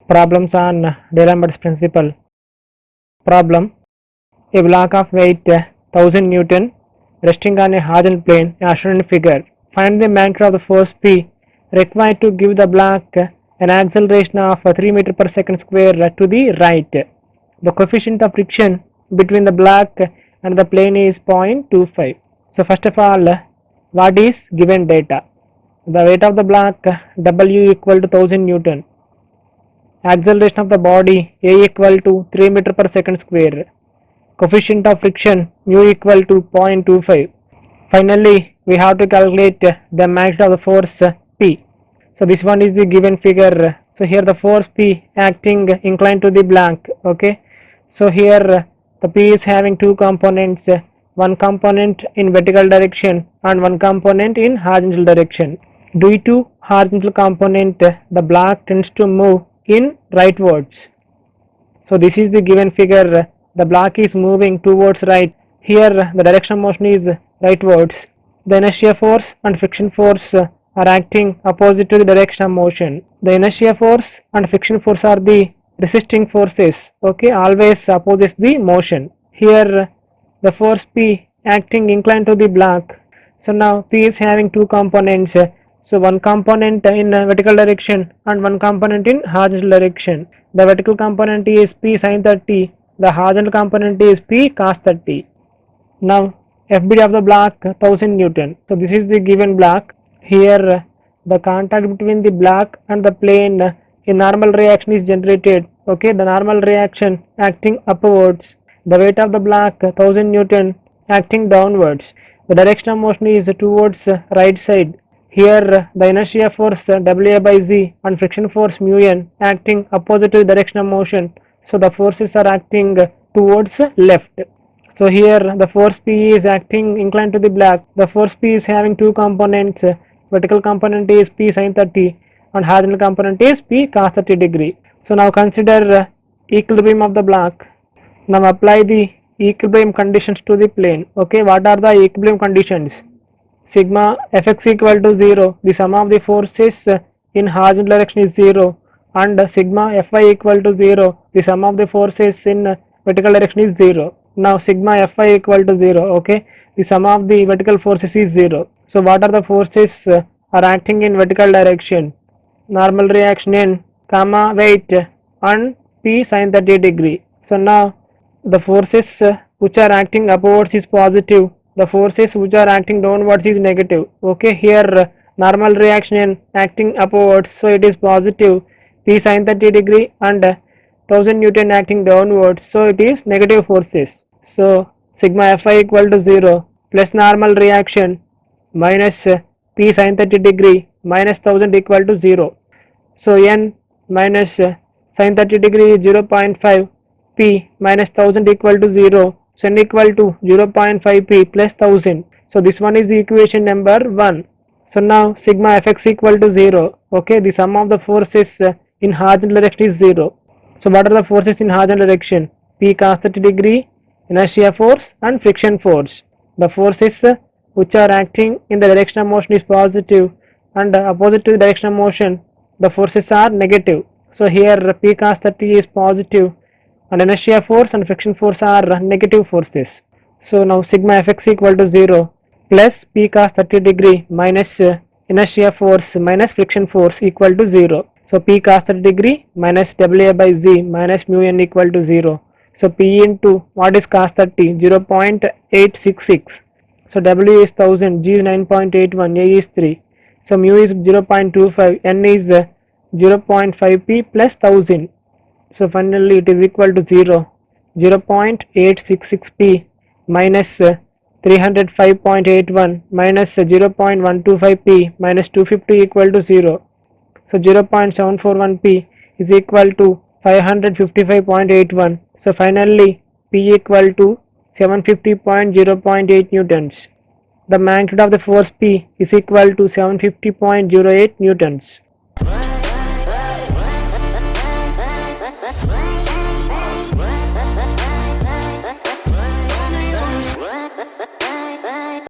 Problems on D'Alembert's principle. Problem: a block of weight 1000 Newton resting on a horizontal plane as shown in figure. Find the magnitude of the force P required to give the block an acceleration of 3 meter per second square to the right. The coefficient of friction between the block and the plane is 0.25. So first of all, what is given data? The weight of the block W equal to 1000 Newton. Acceleration of the body A equal to 3 meter per second square. Coefficient of friction mu equal to 0.25. Finally, we have to calculate the magnitude of the force P. So this one is the given figure. So here the force P acting inclined to the block. Okay. So here the P is having two components. One component in vertical direction and one component in horizontal direction. Due to horizontal component, the block tends to move in rightwards. So this is the given figure. The block is moving towards right. Here the direction of motion is rightwards. The inertia force and friction force are acting opposite to the direction of motion. The inertia force and friction force are the resisting forces. Okay, always opposes the motion. Here the force P acting inclined to the block. So now P is having two components. So one component in vertical direction and one component in horizontal direction. The vertical component is P sin 30. The horizontal component is P cos 30. Now FBD of the block 1000 Newton. So this is the given block. Here the contact between the block and the plane, a normal reaction is generated. Okay, the normal reaction acting upwards. The weight of the block 1000 Newton acting downwards. The direction of motion is towards right side. Here the inertia force WA by Z and friction force mu n acting opposite to the direction of motion. So the forces are acting towards left. So here the force P is acting inclined to the block. The force P is having two components. Vertical component is P sin 30 and horizontal component is P cos 30 degree. So now consider equilibrium of the block. Now apply the equilibrium conditions to the plane. Okay, what are the equilibrium conditions? Sigma Fx equal to 0, the sum of the forces in horizontal direction is 0, and sigma Fy equal to 0, the sum of the forces in vertical direction is 0. Now sigma Fy equal to 0, okay, the sum of the vertical forces is 0. So what are the forces are acting in vertical direction? Normal reaction n, comma, weight and P sin 30 degree. So now the forces which are acting upwards is positive. The forces which are acting downwards is negative. Okay, here normal reaction in acting upwards, so it is positive P sin 30 degree, and 1000 Newton acting downwards, so it is negative forces. So sigma Fy equal to 0 plus normal reaction minus P sin 30 degree minus 1000 equal to 0. So n minus sin 30 degree is 0.5, P minus 1000 equal to 0. So n equal to 0.5 P plus 1000. So this one is the equation number 1. So now sigma Fx equal to 0. Okay, the sum of the forces in horizontal direction is 0. So what are the forces in horizontal direction? P cos 30 degree, inertia force and friction force. The forces which are acting in the direction of motion is positive, and opposite to the direction of motion the forces are negative. So here P cos 30 is positive and inertia force and friction force are negative forces. So now sigma Fx equal to 0 plus P cos 30 degree minus inertia force minus friction force equal to 0. So P cos 30 degree minus WA by Z minus mu n equal to 0. So P into what is cos 30? 0.866. So W is 1000, G is 9.81, A is 3. So mu is 0.25, N is 0.5 P plus 1000. So finally it is equal to 0. 0.866 P minus 305.81 minus 0.125 P minus 250 equal to 0. So 0.741 P is equal to 555.81. So finally P equal to 750.0.8 newtons. The magnitude of the force P is equal to 750.08 newtons.